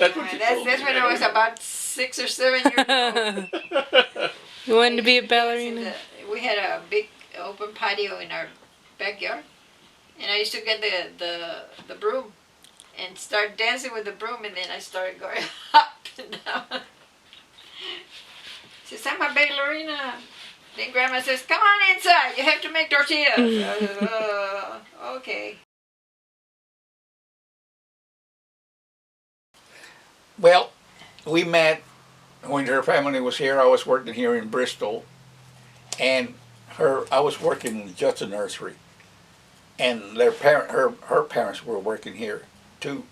That's what that's when I was about 6 or 7 years old. You wanted to be a ballerina? We had a big open patio in our backyard, and I used to get the broom and start dancing with the broom, and then I started going up and down. She said, I'm a ballerina. Then Grandma says, come on inside, you have to make tortillas. I said, okay. Well, we met when her family was here. I was working here in Bristol, and I was working just a nursery, and her parents were working here too.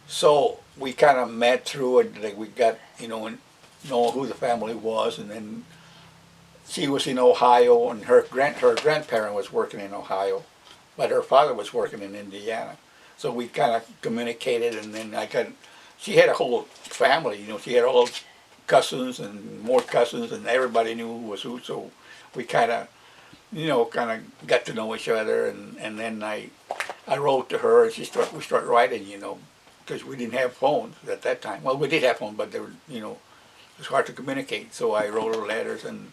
So we kind of met through it. Like we got know who the family was, and then she was in Ohio, and her grandparent was working in Ohio, but her father was working in Indiana. So we kind of communicated, and then she had a whole family. She had all cousins and more cousins, and everybody knew who was who. So we kind of got to know each other, and then I wrote to her, and we started writing, because we didn't have phones at that time. Well, we did have phones, but they were, it was hard to communicate. So I wrote her letters, and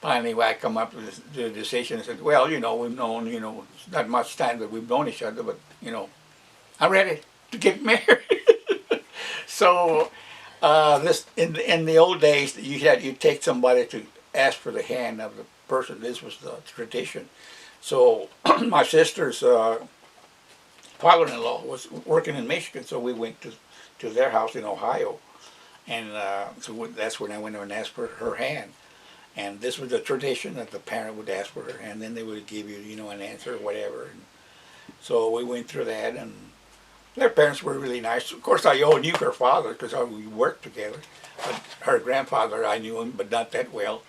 finally I come up with the decision and said, well, we've known, it's not much time that we've known each other, but, I'm ready to get married. So this in the old days, you take somebody to ask for the hand of the person. This was the tradition. So my sister's father-in-law was working in Michigan, so we went to their house in Ohio, and so that's when I went and asked for her hand. And this was the tradition that the parent would ask for her, and then they would give you, an answer or whatever. And so we went through that, and their parents were really nice. Of course, I knew her father because we worked together, but her grandfather, I knew him, but not that well.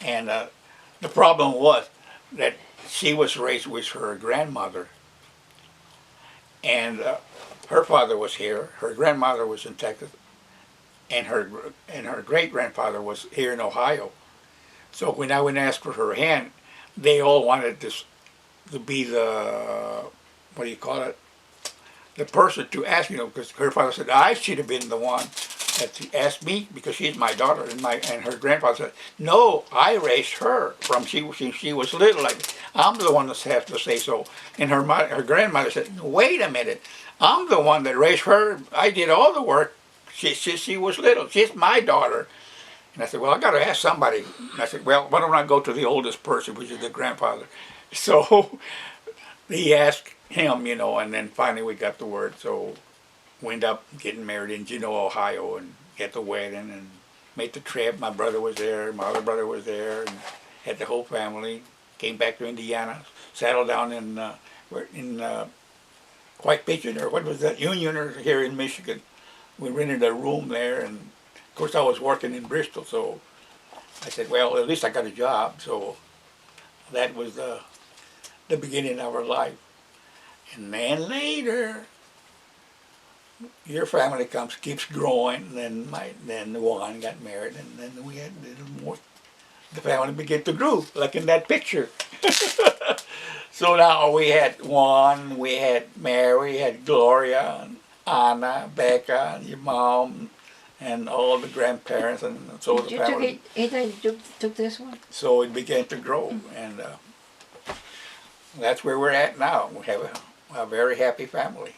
And the problem was that she was raised with her grandmother, and her father was here, her grandmother was in Texas, and her great-grandfather was here in Ohio. So when I went and asked for her hand, they all wanted this to be the, what do you call it, the person to ask, because her father said, I should have been the one that asked me because she's my daughter, and her grandfather said, no, I raised her from she was little. Like, I'm the one that has to say so. And her grandmother said, wait a minute, I'm the one that raised her. I did all the work. She was little. She's my daughter. And I said, well, I got to ask somebody. And I said, well, why don't I go to the oldest person, which is the grandfather? So he asked him, and then finally we got the word. So we ended up getting married in Genoa, Ohio, and had the wedding and made the trip. My brother was there, my other brother was there, and had the whole family. Came back to Indiana, settled down in White Pigeon, or what was that, Union, or here in Michigan. We rented a room there, and of course I was working in Bristol, so I said, well, at least I got a job. So that was the beginning of our life. And then later, your family keeps growing, and then Juan got married, and then we had a little more. The family began to grow, like in that picture. So now we had Juan, we had Mary, we had Gloria, and Anna, Becca, and your mom, and all the grandparents, and so the family. You took this one? So it began to grow, and that's where we're at now. We have a very happy family.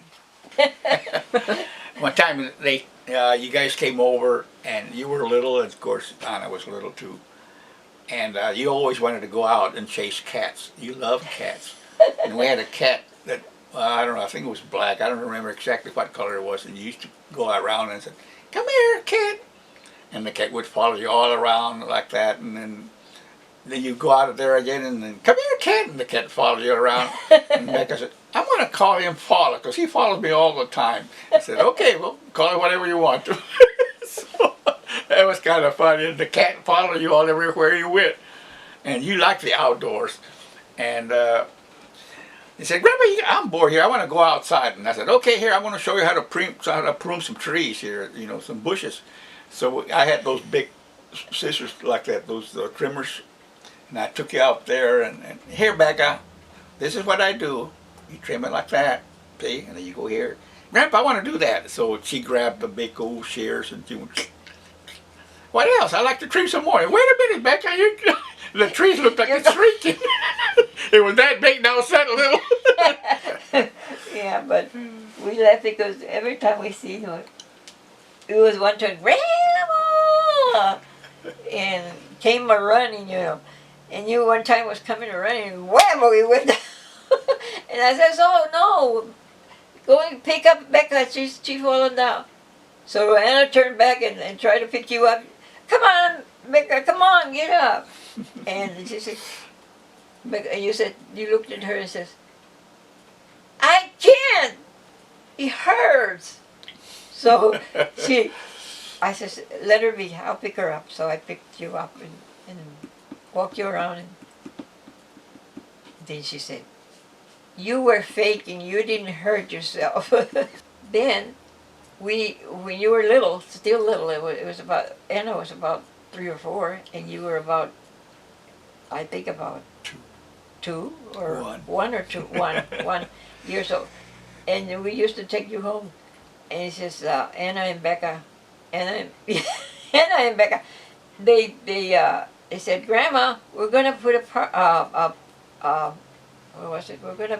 One time you guys came over, and you were little, and of course Anna was little too. And you always wanted to go out and chase cats. You loved cats. And we had a cat that, I don't know, I think it was black. I don't remember exactly what color it was. And you used to go around and say, come here, cat. And the cat would follow you all around like that. And then you go out of there again and then, come here, cat. And the cat followed you around. And Becca said, I'm going to call him Follow, because he follows me all the time. I said, okay, well, call him whatever you want to. So, that was kind of funny. The cat followed you all everywhere you went. And you like the outdoors. And he said, Grandpa, I'm bored here. I want to go outside. And I said, okay, here, I want to show you how to prune some trees here, some bushes. So I had those big scissors like that, those trimmers. And I took you out there. And here, Becca, this is what I do. You trim it like that, see? And then you go here. Grandpa, I want to do that. So she grabbed the big old shears and she went, what else? I like to trim some more. Wait a minute, Becca. The trees look like it's shrinking. It was that big, now it's that little. Yeah, but we laugh because every time we see him, it was one time, Grandma! And came a running, you know. And you one time was coming a running, and wham, we went down. And I says, oh no, go and pick up Becca, she's falling down. So Anna turned back and tried to pick you up. Come on, Becca, come on, get up. And she said, Becca, you looked at her and says, I can't, it hurts. So I said, let her be, I'll pick her up. So I picked you up and walked you around. And then she said, you were faking, you didn't hurt yourself. Then, when you were little, still little, it was about, Anna was about 3 or 4, and you were about, I think about 2 or 1 or 2, 1 years old. And we used to take you home. And he says, Anna and Becca, Anna and Becca, they said, Grandma, we're gonna put what was it? We're gonna,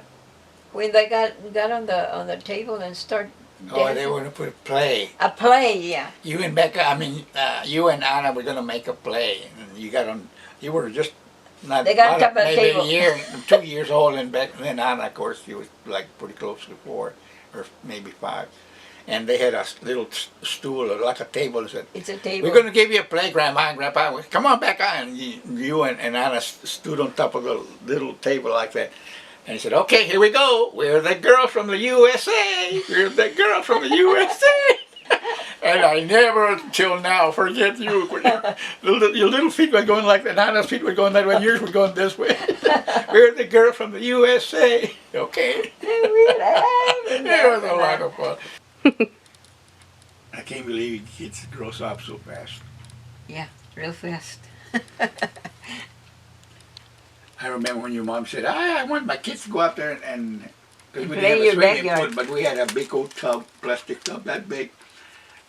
when they got on the table and start dancing. Oh, they were going to put a play. A play, yeah. You and Becca, you and Anna were going to make a play. And you were just not, they got on top of the maybe table. a year, 2 years old, and Anna, of course, she was like pretty close to 4, or maybe 5. And they had a little stool, like a table, and said, it's a table. we're going to give you a play, Grandma and Grandpa. Come on, Becca. And you and Anna stood on top of the little table like that. And he said, okay, here we go. We're the girls from the USA. We're the girls from the USA. And I never, till now, forget you. Your little feet were going like that. Anna's feet were going that way. Yours were going this way. We're the girls from the USA. Okay. It was a lot of fun. I can't believe kids grow up so fast. Yeah, real fast. I remember when your mom said, I want my kids to go out there and because we play didn't have a your swimming backyard. pool, but we had a big old tub, plastic tub that big.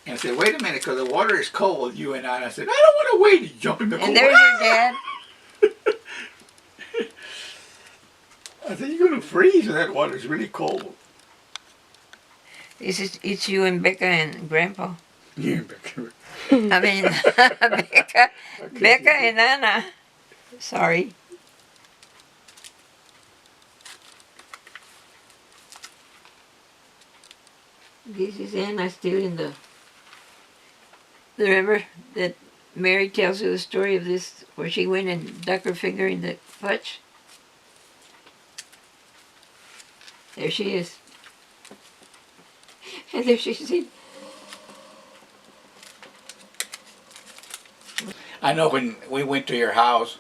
And I said, wait a minute, because the water is cold, you and I said, I don't want to wait. You jump in the cold. And there's your dad. I said, you're going to freeze and that water is really cold. It's you and Becca and Grandpa. You and Becca. I mean, Becca and Anna. Sorry. This is Anna still in the... Remember that Mary tells you the story of this, where she went and ducked her finger in the fudge? There she is. And there she's in. I know when we went to your house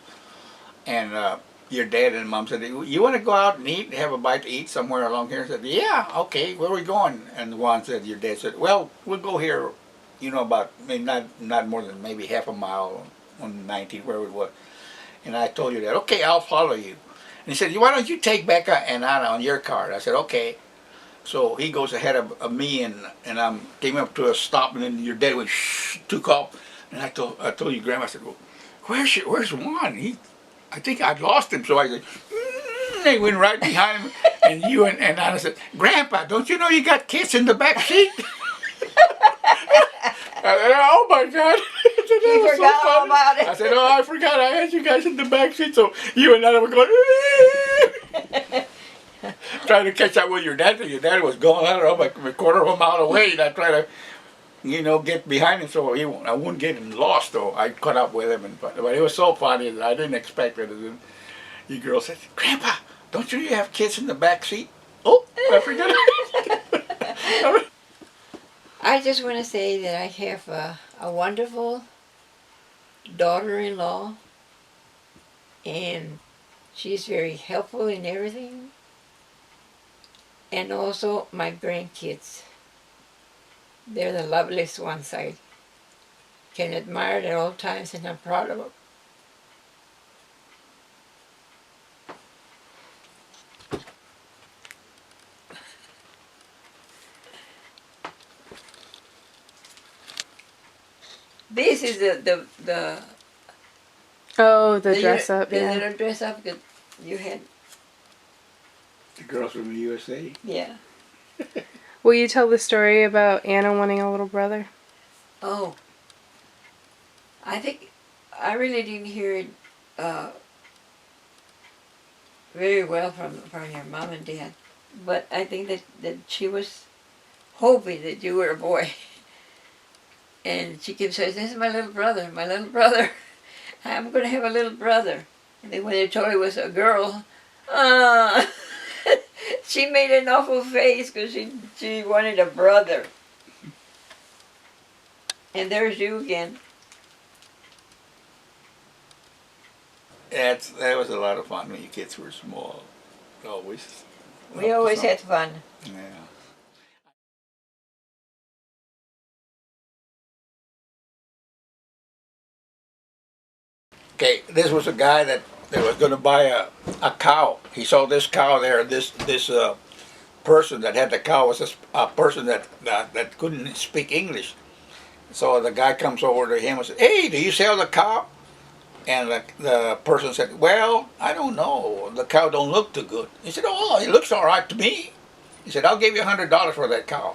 and your dad and mom said, you want to go out and eat, have a bite to eat somewhere along here? I said, yeah, okay, where are we going? And Juan said, your dad said, well, we'll go here, about maybe not more than maybe half a mile on 19, where we were. And I told you that, okay, I'll follow you. And he said, why don't you take Becca and Anna on your car? I said, okay. So he goes ahead of me and I came up to a stop, and then your dad went shh, took off. And I told you, Grandma, I said, well, where's Juan? I think I'd lost him. So I said, they went right behind him. And you and Anna said, Grandpa, don't you know you got kids in the back seat? I said, oh my God. You forgot all about it. I said, oh, I forgot I had you guys in the back seat. So you and Anna were going, trying to catch up with your dad. Your dad was going, I don't know, like a quarter of a mile away. And I tried to, get behind him so I wouldn't get him lost. Though I caught up with him, but it was so funny that I didn't expect it. And you girls said, Grandpa, don't you have kids in the back seat? Oh, I forgot. I just want to say that I have a wonderful daughter-in-law, and she's very helpful in everything. And also my grandkids. They're the loveliest ones. I can admire at all times, and I'm proud of them. This is the Oh, the dress up, the yeah. little dress up that you had. The girls from the USA. Yeah. Will you tell the story about Anna wanting a little brother? Oh. I think I really didn't hear it very well from your mom and dad, but I think that she was hoping that you were a boy. And she kept saying, "This is my little brother, my little brother. I'm going to have a little brother." And then when they told her it was a girl, uh, she made an awful face because she wanted a brother. And there's you again. That was a lot of fun when you kids were small. Always. We always had fun. Yeah. Okay, this was a guy that was going to buy a cow. He saw this cow there. This person that had the cow was a person that couldn't speak English. So the guy comes over to him and says, "Hey, do you sell the cow?" And the person said, "Well, I don't know. The cow don't look too good." He said, "Oh, it looks all right to me." He said, "I'll give you $100 for that cow."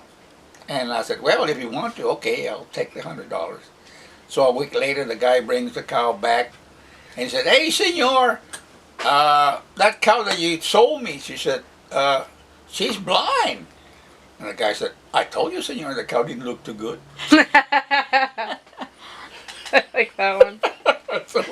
And I said, "Well, if you want to, okay, I'll take the $100." So a week later, the guy brings the cow back and he said, "Hey, senor, that cow that you sold me," she said, "she's blind." And the guy said, "I told you, senor, the cow didn't look too good." I like that one. So,